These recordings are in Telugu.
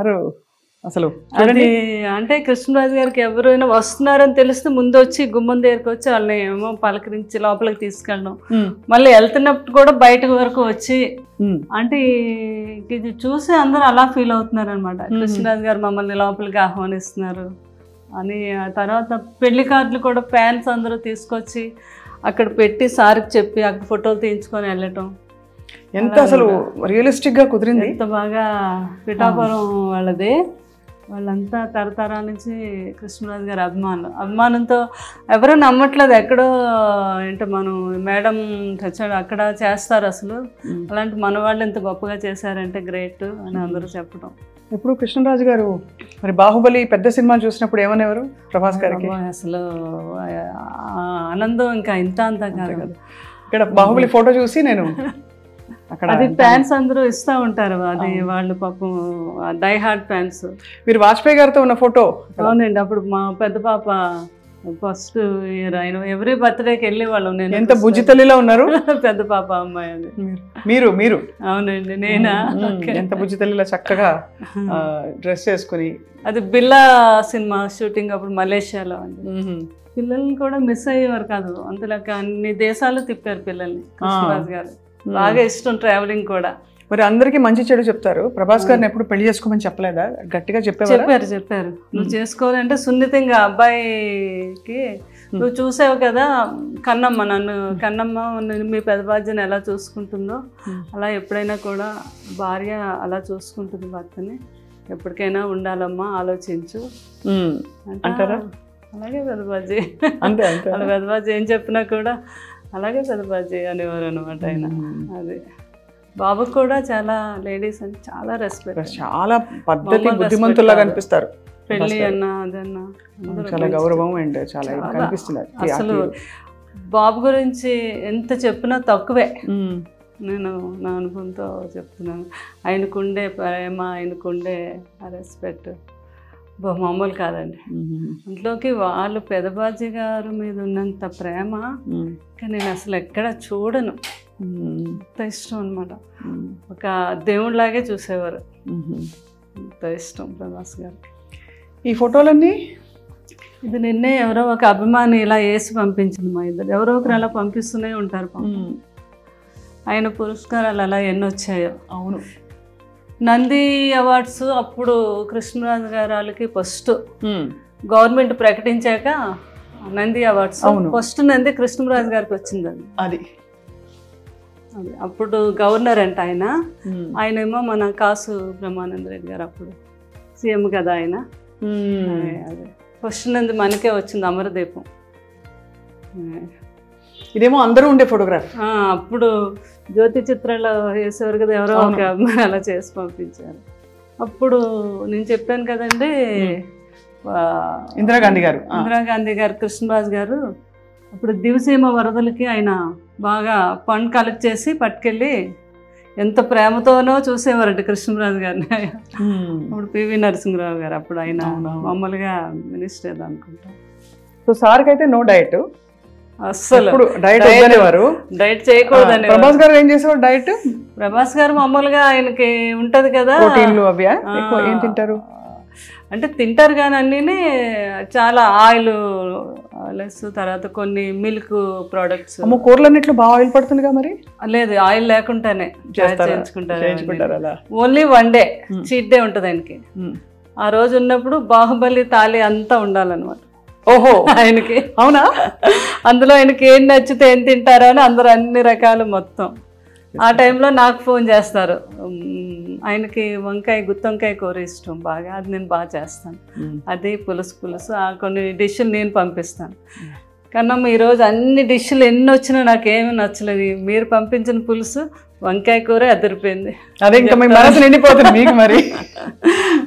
సారు అసలు అది అంటే కృష్ణరాజు గారికి ఎవరైనా వస్తున్నారని తెలిస్తే ముందు వచ్చి గుమ్మం దగ్గరికి వచ్చి వాళ్ళని ఏమో పలకరించి లోపలికి తీసుకెళ్ళడం, మళ్ళీ వెళ్తున్నప్పుడు కూడా బయటకు వరకు వచ్చి అంటే ఇది చూసి అందరూ అలా ఫీల్ అవుతున్నారు అనమాట. కృష్ణరాజు గారు మమ్మల్ని లోపలికి ఆహ్వానిస్తున్నారు అని. ఆ తర్వాత పెళ్లి కార్డులు కూడా ఫ్యాన్స్ అందరూ తీసుకొచ్చి అక్కడ పెట్టి సార్కి చెప్పి అక్కడ ఫోటోలు తీయించుకొని వెళ్ళటం ఎంత అసలు రియలిస్టిక్ గా కుదిరింది. ఎంత బాగా పిఠాపురం వాళ్ళది, వాళ్ళంతా తరతరాల నుంచి కృష్ణరాజు గారి అభిమానంతో ఎవరూ నమ్మట్లేదు. ఎక్కడో ఏంటో మనం మేడం చచ్చాడు అక్కడ చేస్తారు అసలు, అలాంటి మన వాళ్ళు ఎంత గొప్పగా చేశారంటే గ్రేట్ అని అందరూ చెప్పడం. ఇప్పుడు కృష్ణరాజు గారు మరి బాహుబలి పెద్ద సినిమా చూసినప్పుడు ఏమనేవారు ప్రభాస్ గారికి? అసలు ఆనందం ఇంకా ఇంత అంతా కాదు కదా. ఇక్కడ బాహుబలి ఫోటో చూసి నేను అక్కడ అది ఫ్యాన్స్ అందరూ ఇస్తూ ఉంటారు, అది వాళ్ళు పాపం డై హార్ట్ ఫ్యాన్స్. మీరు వాజ్పేయి గారితో ఉన్న ఫోటో? అవునండి, అప్పుడు మా పెద్ద పాప ఫస్ట్ ఇయర్ ఆయన ఎవ్రీ బర్త్డేకి వెళ్ళే వాళ్ళం. నేను ఎంత బుజ్జి తల్లిలో ఉన్నారు. పెద్ద పాప అమ్మాయి అది. మీరు అవునండి, నేనా? ఎంత బుజ్జి తల్లిలో చక్కగా డ్రెస్ వేసుకుని. అది బిల్లా సినిమా షూటింగ్ అప్పుడు మలేషియాలో అండి. పిల్లల్ని కూడా మిస్ అయ్యేవారు కాదు, అంతలాగా అన్ని దేశాలు తిప్పారు పిల్లల్ని కృష్ణరాజు గారు. బాగా ఇష్టం ట్రావెలింగ్ కూడా. మరి అందరికి మంచి చెడు చెప్తారు, ప్రభాస్ గారిని ఎప్పుడు పెళ్లి చేసుకోమని చెప్పలేదా? గట్టిగా చెప్పారు నువ్వు చేసుకోవాలంటే సున్నితంగా అబ్బాయికి నువ్వు చూసావు కదా కన్నమ్మ, కన్నమ్మ మీ పెద్ద బాధ్యని ఎలా చూసుకుంటుందో అలా ఎప్పుడైనా కూడా భార్య అలా చూసుకుంటుంది భర్తని, ఎప్పటికైనా ఉండాలమ్మా ఆలోచించు అంటారా. అలాగే పెద్దబాజీ అంతే వాళ్ళ పెద్దబాజీ ఏం చెప్పినా కూడా అలాగే పెద్దబాజీ అనేవారు అనమాట ఆయన. అది బాబుకు కూడా చాలా లేడీస్ అని చాలా రెస్పెక్ట్, చాలా పద్ధతి బుద్ధిమంతుల్లా కనిపిస్తారు. పెళ్ళి అన్నా అదన్నా చాలా గౌరవం అండ్ చాలా కనిపిస్తుంది. అసలు బాబు గురించి ఎంత చెప్పినా తక్కువే. నేను నా అనుభవంతో చెప్తున్నాను. ఆయనకుండే ప్రేమ, ఆయనకుండే రెస్పెక్ట్ మామూలు కాదండి. అందులోకి వాళ్ళు పెదబాజీ గారు మీద ఉన్నంత ప్రేమ కానీ నేను అసలు ఎక్కడ చూడను. అంత ఇష్టం అనమాట, ఒక దేవుడిలాగే చూసేవారు. అంత ఇష్టం ప్రభాస్ గారు. ఈ ఫోటోలన్నీ ఇది నిన్నే ఎవరో ఒక అభిమాని ఇలా వేసి పంపించింది. మా ఇద్దరు ఎవరో ఒకరు అలా పంపిస్తూనే ఉంటారు. ఆయన పురస్కారాలు అలా ఎన్ని వచ్చాయో. అవును, నంది అవార్డ్స్ అప్పుడు కృష్ణరాజు గారు వాళ్ళకి ఫస్ట్ గవర్నమెంట్ ప్రకటించాక నంది అవార్డ్స్ ఫస్ట్ నంది కృష్ణరాజు గారికి వచ్చింది. అది అప్పుడు గవర్నర్ అంట ఆయన. ఆయనేమో మన కాసు బ్రహ్మానంద రెడ్డి గారు అప్పుడు సీఎం కదా ఆయన. అదే ఫస్ట్ నంది మనకే వచ్చింది, అమరదీపం. ఇదేమో అందరూ ఉండే ఫోటోగ్రాఫ్. అప్పుడు జ్యోతి చిత్రాల్లో వేసేవారు కదా, ఎవరో ఒక అమ్మాయి అలా చేసి పంపించారు. అప్పుడు నేను చెప్పాను కదండి ఇందిరాగాంధీ గారు కృష్ణరాజు గారు అప్పుడు దివసీమ వరదలకి ఆయన బాగా ఫండ్ కలెక్ట్ చేసి పట్టుకెళ్ళి ఎంత ప్రేమతోనో చూసేవారంట కృష్ణరాజు గారిని. అప్పుడు పివి నరసింహరావు గారు అప్పుడు ఆయన మామూలుగా మినిస్టర్ అనుకుంటా. సో సార్కి అయితే నో డైట్, అస్సలు డైట్ చేయకూడదని. ప్రభాస్ గారు ఏం చేసేవారు డైట్? ప్రభాస్ గారు మామూలుగా ఆయనకి ఉంటది కదా ప్రోటీన్లు అవి ఏం తింటారు అంటే తింటారు కానీ అన్నీ చాలా ఆయిల్ లెస్, తర్వాత కొన్ని మిల్క్ ప్రోడక్ట్స్. కూరలన్నిట్లో బాగా ఆయిల్ పడుతుందిగా మరి? లేదు, ఆయిల్ లేకుండానే చేయించుకుంటారు. Only one day cheat day ఉంటుంది ఆయనకి. ఆ రోజు ఉన్నప్పుడు బాహుబలి తాళి అంతా ఉండాలన్నమాట. ఓహో, ఆయనకి అవునా? అందులో ఆయనకి ఏం నచ్చితే ఏం తింటారో అని అందరూ అన్ని రకాలు మొత్తం. ఆ టైంలో నాకు ఫోన్ చేస్తారు. ఆయనకి గుత్తొంకాయ కూర ఇష్టం బాగా, అది నేను బాగా చేస్తాను. అది పులుసు కొన్ని డిష్లు నేను పంపిస్తాను. కన్నమ్మ ఈరోజు అన్ని డిష్లు ఎన్ని వచ్చినా నాకేమీ నచ్చలేదు, మీరు పంపించిన పులుసు వంకాయ కూర అదిరిపోయింది. అదే ఇంకా మీ మనసు నిండిపోతుంది మీకు. మరి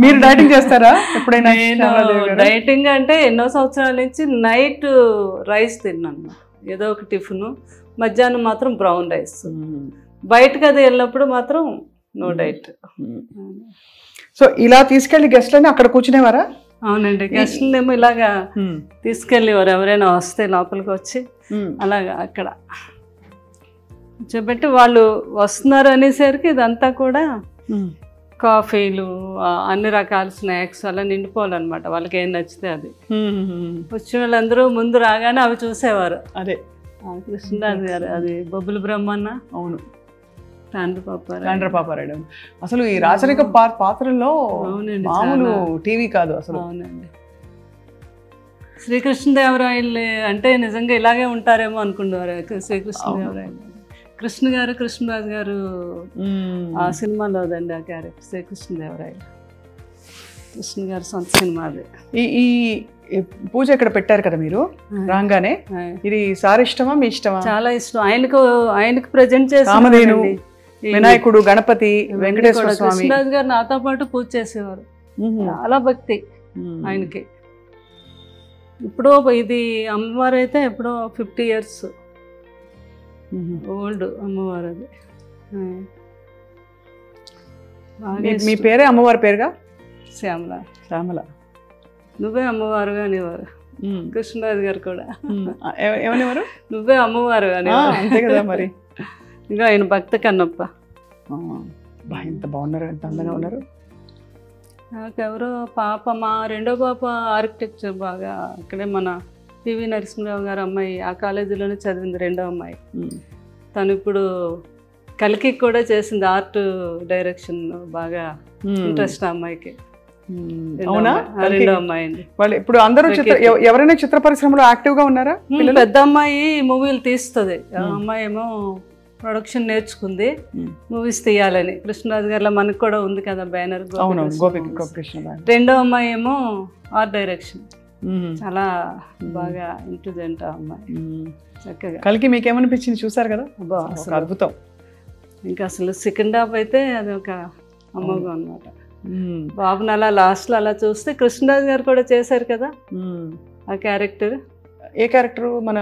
మీరు డైటింగ్ చేస్తారా ఎప్పుడైనా? డైటింగ్ అంటే ఎన్నో సంవత్సరాల నుంచి నైట్ రైస్ తిన్నాను, ఏదో ఒక టిఫిన్. మధ్యాహ్నం మాత్రం బ్రౌన్ రైస్. బయటకు అది వెళ్ళినప్పుడు మాత్రం నో డైట్. సో ఇలా తీసుకెళ్ళి గెస్ట్లని అక్కడ కూర్చునేవారా? అవునండి, గెస్ట్లేమో ఇలాగా తీసుకెళ్ళేవారు. ఎవరైనా వస్తే లోపలికి వచ్చి అలాగా అక్కడ కూర్చోబెట్టి వాళ్ళు వస్తున్నారు అనేసరికి ఇదంతా కూడా కాఫీలు అన్ని రకాల స్నాక్స్ అలా నిండిపోవాలన్నమాట, వాళ్ళకి ఏం నచ్చితే అది. వచ్చిన వాళ్ళందరూ ముందు రాగానే అవి చూసేవారు. అదే కృష్ణరాజు గారు, అది బొబ్బుల బ్రహ్మన్న, అవును, తాండ్రపాపారాయుడు. అసలు ఈ రాచరిక పాత్రల్లో మామూలు టీవీ కాదు అసలు. అవునండి. శ్రీకృష్ణదేవరాయలు అంటే నిజంగా ఇలాగే ఉంటారేమో అనుకునేవారు శ్రీకృష్ణదేవరాయలు. కృష్ణరాజు గారు ఆ సినిమాలోదండి ఆ క్యారెక్టర్ శ్రీకృష్ణదేవరాయలు. కృష్ణ గారు సొంత సినిమా అది. ఈ పూజ ఇక్కడ పెట్టారు కదా మీరు రాగానే, ఇది సార్ ఇష్టమా మీ ఇష్టమా? చాలా ఇష్టం. ఆయనకు ప్రజెంట్ చేసి కామధేను, వినాయకుడు, గణపతి, వెంకటేశ్వర స్వామి. కృష్ణరాజు గారు నాతో పాటు పూజ చేసేవారు. చాలా భక్తి ఆయనకి. ఇప్పుడు ఇది అమ్మవారు అయితే ఎప్పుడో 50 years ఓల్డ్ అమ్మవారు అది. మీ పేరే అమ్మవారి పేరుగా? శ్యామల. శ్యామల. నువ్వే అమ్మవారుగా అనేవారు కృష్ణరాజు గారు కూడా. ఏమనేవారు? నువ్వే అమ్మవారు అనేవారు. అంతే కదా మరి. ఇంకా ఆయన భక్త కన్నప్ప. ఎంత బాగున్నారు, ఎంత అందంగా ఉన్నారు. నాకెవరో పాప, మా రెండో పాప ఆర్కిటెక్చర్ బాగా అక్కడే మన పివి నరసింహరావు గారు అమ్మాయి, ఆ కాలేజీలోనే చదివింది రెండో అమ్మాయి. తను ఇప్పుడు కలికి కూడా చేసింది, ఆర్ట్ డైరెక్షన్ బాగా ఇంట్రెస్ట్ ఆ అమ్మాయికి. అవునా? రెండో అమ్మాయి అండి. వాళ్ళు ఇప్పుడు అందరూ ఎవరైనా చిత్ర పరిశ్రమలో యాక్టివ్ గా ఉన్నారా? పెద్ద అమ్మాయి మూవీలు తీస్తుంది, అమ్మాయి ఏమో ప్రొడక్షన్ నేర్చుకుంది, మూవీస్ తీయాలని. కృష్ణరాజు గారిలో మనకు కూడా ఉంది కదా బ్యానర్. రెండో అమ్మాయి ఏమో ఆర్ట్ డైరెక్షన్. చాలా బాగా ఇంటెలిజెంట్ ఆ అమ్మాయి. చక్కగా. కలికి మీకు ఏమనిపించింది? చూసారు కదా, అద్భుతం. ఇంకా అసలు సెకండ్ హాఫ్ అయితే అది ఒక అమ్మగా అనమాట. బాబుని అలా లాస్ట్ లో అలా చూస్తే కృష్ణరాజు గారు కూడా చేశారు కదా ఆ క్యారెక్టర్. ఏ క్యారెక్టర్? మన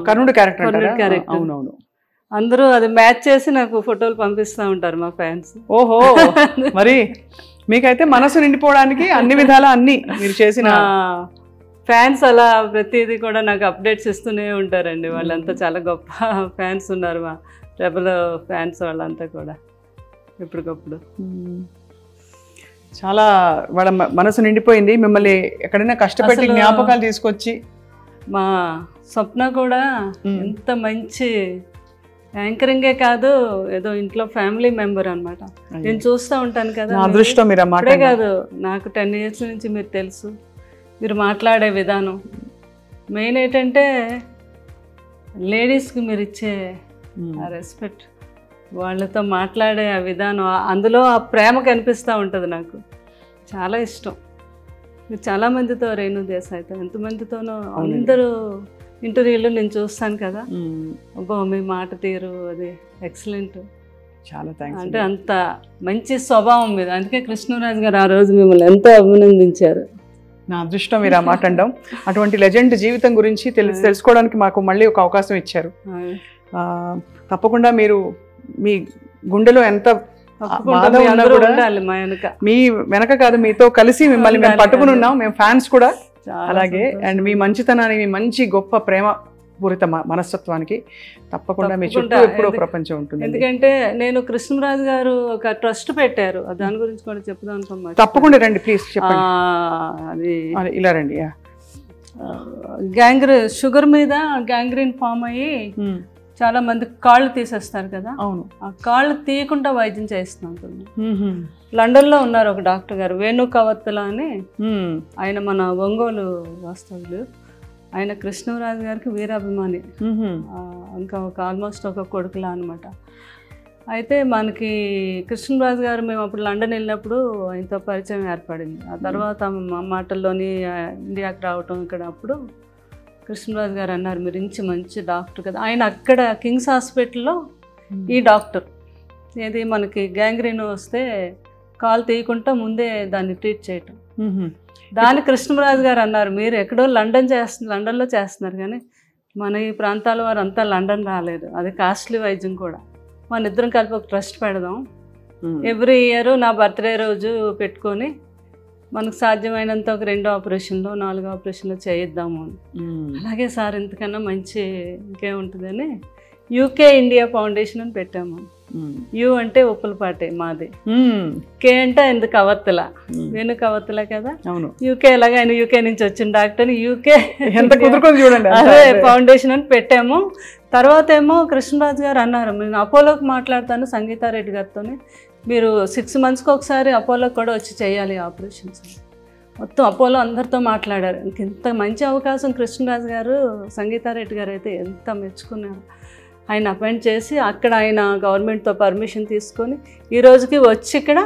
కర్ణుడు క్యారెక్టర్. అవునవును. అందరూ అది మ్యాచ్ చేసి నాకు ఫోటోలు పంపిస్తూ ఉంటారు మా ఫ్యాన్స్. ఓహో, మరి మీకైతే మనసు నిండిపోవడానికి అన్ని విధాలా అన్ని మీరు చేసిన ఫ్యాన్స్ అలా ప్రతిదీ కూడా నాకు అప్డేట్స్ ఇస్తూనే ఉంటారండి. వాళ్ళంతా చాలా గొప్ప ఫ్యాన్స్ ఉన్నారు, మా రెబల్ ఫ్యాన్స్ వాళ్ళంతా కూడా ఎప్పటికప్పుడు. చాలా వాళ్ళ మనసు నిండిపోయింది. మిమ్మల్ని ఎక్కడైనా కష్టపెట్టి జ్ఞాపకాలు తీసుకొచ్చి. మా స్వప్న కూడా ఎంత మంచి యాంకరింగే కాదు, ఏదో ఇంట్లో ఫ్యామిలీ మెంబర్ అనమాట. నేను చూస్తూ ఉంటాను కదా. అదృష్టం మీరు అప్పుడే కాదు, నాకు 10 years నుంచి మీరు తెలుసు. మీరు మాట్లాడే విధానం మెయిన్ ఏంటంటే లేడీస్కి మీరు ఇచ్చే ఆ రెస్పెక్ట్, వాళ్ళతో మాట్లాడే ఆ విధానం, అందులో ఆ ప్రేమ కనిపిస్తూ ఉంటుంది. నాకు చాలా ఇష్టం. మీరు చాలామందితో, రేణు దేశాయ్తో ఎంతమందితోనో అందరూ ఇంటర్వ్యూలో నేను చూస్తాను కదా. అబ్బో మీ మాట తీరు అది ఎక్సలెంట్. చాలా థ్యాంక్స్. అంటే అంత మంచి స్వభావం మీద, అందుకే కృష్ణరాజు గారు ఆ రోజు మిమ్మల్ని ఎంతో అభినందించారు. నా అదృష్టం మీరు ఆ మాట అనడం. అటువంటి లెజెండ్ జీవితం గురించి తెలుసుకోవడానికి మాకు మళ్ళీ ఒక అవకాశం ఇచ్చారు. తప్పకుండా మీరు మీ గుండెలో ఎంత మీ వెనక కాదు, మీతో కలిసి మిమ్మల్ని మేము పట్టుకుని ఉన్నాం, మేము ఫ్యాన్స్ కూడా. అలాగే అండ్ మీ మంచితనానికి, మీ మంచి గొప్ప ప్రేమ పూరిత మనస్తత్వానికి తప్పకుండా మీ చుట్టూ ఎప్పుడో ప్రపంచం ఉంటుంది. ఎందుకంటే నేను కృష్ణరాజు గారు ఒక ట్రస్ట్ పెట్టారు, దాని గురించి కూడా చెప్దాం అనుకున్నాను. తప్పకుండా రండి ప్లీజ్, చెప్పండి. అది ఇలా రండి. షుగర్ మీద గ్యాంగ్రీన్ ఫామ్ అయ్యి చాలా మంది కాళ్ళు తీసేస్తారు కదా. అవును. ఆ కాళ్ళు తీయకుండా వైద్యం చేస్తున్నాను. లండన్లో ఉన్నారు ఒక డాక్టర్ గారు, వేణు కవత్తల అని. ఆయన మన ఒంగోలు వాస్తవులు. ఆయన కృష్ణరాజు గారికి వీరాభిమాని, ఇంకా ఆల్మోస్ట్ ఒక కొడుకులా అనమాట. అయితే మనకి కృష్ణరాజు గారు మేము అప్పుడు లండన్ వెళ్ళినప్పుడు ఆయనతో పరిచయం ఏర్పడింది. ఆ తర్వాత మా మాటల్లోని ఇండియాకి రావటం ఇక్కడ అప్పుడు కృష్ణరాజు గారు అన్నారు, మీరు మంచి డాక్టర్ కదా. ఆయన అక్కడ కింగ్స్ హాస్పిటల్లో ఈ డాక్టర్, ఏది మనకి గ్యాంగ్రీన్ వస్తే కాలు తీయకుండా ముందే దాన్ని ట్రీట్ చేయటం. దాని కృష్ణరాజు గారు అన్నారు, మీరు ఎక్కడో లండన్లో చేస్తున్నారు కానీ మన ఈ ప్రాంతాల వారు అంతా లండన్ రాలేదు, అది కాస్ట్లీ వైద్యం కూడా. మన ఇద్దరం కలిపి ఒక ట్రస్ట్ పెడదాం, ఎవ్రీ ఇయర్ నా బర్త్డే రోజు పెట్టుకొని మనకు సాధ్యమైనంత ఒక 2 ఆపరేషన్లు 4 ఆపరేషన్లు చేయిద్దాము అని. అలాగే సార్ ఇంతకన్నా మంచి ఇంకేముంటుందని UK ఇండియా ఫౌండేషన్ అని పెట్టాము. యు అంటే ఉప్పులపాటి మాది, కే అంటే ఆయనది కవర్తల, వేణు కవర్తల కదా. యూకే ఎలాగ ఆయన యూకే నుంచి వచ్చిన డాక్టర్, యూకే అదే ఫౌండేషన్ అని పెట్టాము. తర్వాత ఏమో కృష్ణరాజు గారు అన్నారు, నేను అపోలోకి మాట్లాడతాను సంగీతారెడ్డి గారితో, మీరు 6 monthsకి ఒకసారి అపోలోకి కూడా వచ్చి చేయాలి ఆపరేషన్స్. మొత్తం అపోలో అందరితో మాట్లాడారు. ఇంత మంచి అవకాశం కృష్ణరాజు గారు, సంగీతారెడ్డి గారు అయితే ఎంత మెచ్చుకున్నారు. ఆయన అపాయింట్ చేసి అక్కడ ఆయన గవర్నమెంట్తో పర్మిషన్ తీసుకొని ఈ రోజుకి వచ్చి ఇక్కడ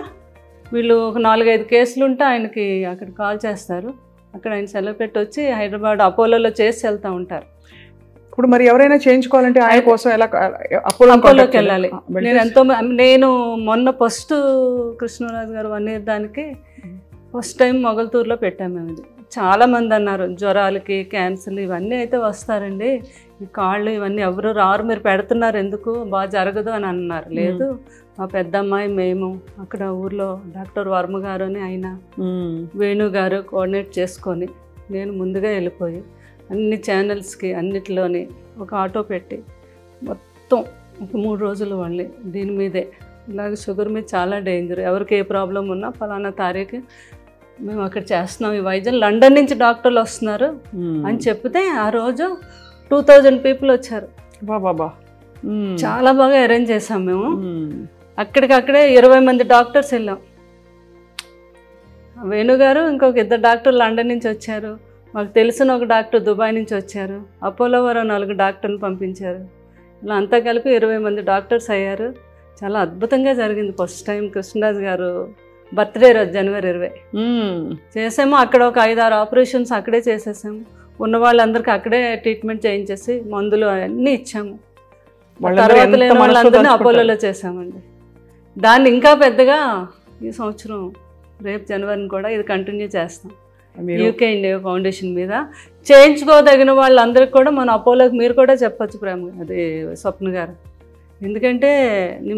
వీళ్ళు ఒక 4-5 కేసులు ఉంటే ఆయనకి అక్కడ కాల్ చేస్తారు, అక్కడ ఆయన సెలవు పెట్టి వచ్చి హైదరాబాద్ అపోలోలో చేసి వెళ్తూ ఉంటారు. ఇప్పుడు మరి ఎవరైనా చేయించుకోవాలంటే ఆయన కోసం ఎలా అపోలోకి వెళ్ళాలి? నేను మొన్న ఫస్ట్ కృష్ణరాజు గారు 1 year దానికి ఫస్ట్ టైం మొగల్తూరులో పెట్టాము. మేము ఇది చాలామంది అన్నారు, జ్వరాలకి క్యాన్సర్లు ఇవన్నీ అయితే వస్తారండి, ఈ కాళ్ళు ఇవన్నీ ఎవరు రారు, మీరు పెడుతున్నారు ఎందుకు, బాగా జరగదు అని అన్నారు. లేదు, మా పెద్దమ్మాయి మేము అక్కడ ఊర్లో డాక్టర్ వర్మ గారు అని ఆయన వేణు గారు కోఆర్డినేట్ చేసుకొని నేను ముందుగా వెళ్ళిపోయి అన్ని ఛానల్స్కి అన్నిటిలోని ఒక ఆటో పెట్టి మొత్తం ఒక 3 రోజులు వాళ్ళని దీని మీదే, ఇలాగ షుగర్ మీద చాలా డేంజర్, ఎవరికి ఏ ప్రాబ్లం ఉన్నా ఫలానా తారీఖు మేము అక్కడ చేస్తున్నాం, ఈ వైద్యం లండన్ నుంచి డాక్టర్లు వస్తున్నారు అని చెప్తే ఆ రోజు 2000 people వచ్చారు. బాబా చాలా బాగా అరేంజ్ చేసాం మేము. అక్కడికక్కడే 20 మంది డాక్టర్స్ వెళ్ళాం. వేణుగారు ఇంకొక 2 డాక్టర్లు లండన్ నుంచి వచ్చారు, మాకు తెలిసిన ఒక డాక్టర్ దుబాయ్ నుంచి వచ్చారు, అపోలో వారు 4 డాక్టర్లు పంపించారు. ఇలా అంతా కలిపి 20 మంది డాక్టర్స్ అయ్యారు. చాలా అద్భుతంగా జరిగింది. ఫస్ట్ టైం కృష్ణరాజు గారు బర్త్డే రోజు January 20 చేసాము. అక్కడ ఒక 5-6 ఆపరేషన్స్ అక్కడే చేసేసాము. ఉన్న వాళ్ళందరికీ అక్కడే ట్రీట్మెంట్ చేయించేసి మందులు అన్నీ ఇచ్చాము. తర్వాత లేని వాళ్ళందరినీ అపోలోలో చేసామండి. దాన్ని ఇంకా పెద్దగా ఈ సంవత్సరం రేపు జనవరిని కూడా ఇది కంటిన్యూ చేస్తాం. యూకే ఇండియా ఫౌండేషన్ మీద చేయించుకోదగిన వాళ్ళందరికీ కూడా మన అపోలోకి మీరు కూడా చెప్పచ్చు ప్రేమ, అది స్వప్న గారు. ఎందుకంటే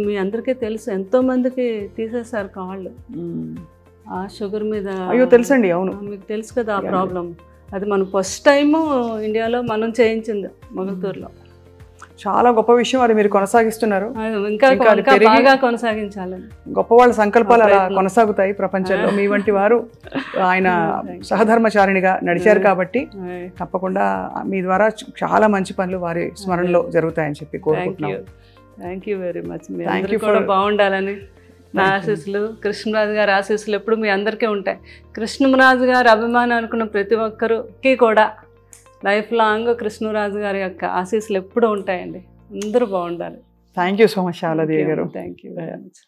మీ అందరికీ తెలుసు, ఎంతోమందికి తీసేశారు కాళ్ళు ఆ షుగర్ మీద. అయ్యో తెలుసండి. అవును, మీకు తెలుసు కదా ఆ ప్రాబ్లం. అది మనం ఫస్ట్ టైము ఇండియాలో మనం చేయించింది మొగల్తూరులో. చాలా గొప్ప విషయం, అది మీరు కొనసాగిస్తున్నారు. ఇంకా బాగా కొనసాగించాలని గొప్ప వాళ్ళ సంకల్పాలు అలా కొనసాగుతాయి ప్రపంచంలో. మీ వంటి వారు ఆయన సహధర్మచారిణిగా నడిచారు కాబట్టి తప్పకుండా మీ ద్వారా చాలా మంచి పనులు వారి స్మరణలో జరుగుతాయని చెప్పి కోరుకుంటున్నాను. Thank you very much. మీరు కూడా బాగుండాలని నా ఆశీస్సులు, కృష్ణరాజు గారి ఆశీస్సులు ఎప్పుడు మీ అందరికీ ఉంటాయి. కృష్ణరాజు గారి అభిమానం అనుకున్న ప్రతి ఒక్కరికి కూడా లైఫ్ లాంగ్ కృష్ణరాజు గారి యొక్క ఆశీస్సులు ఎప్పుడూ ఉంటాయండి. అందరూ బాగుండాలి. Thank you so much Sharadadevi గారు. Thank you very much.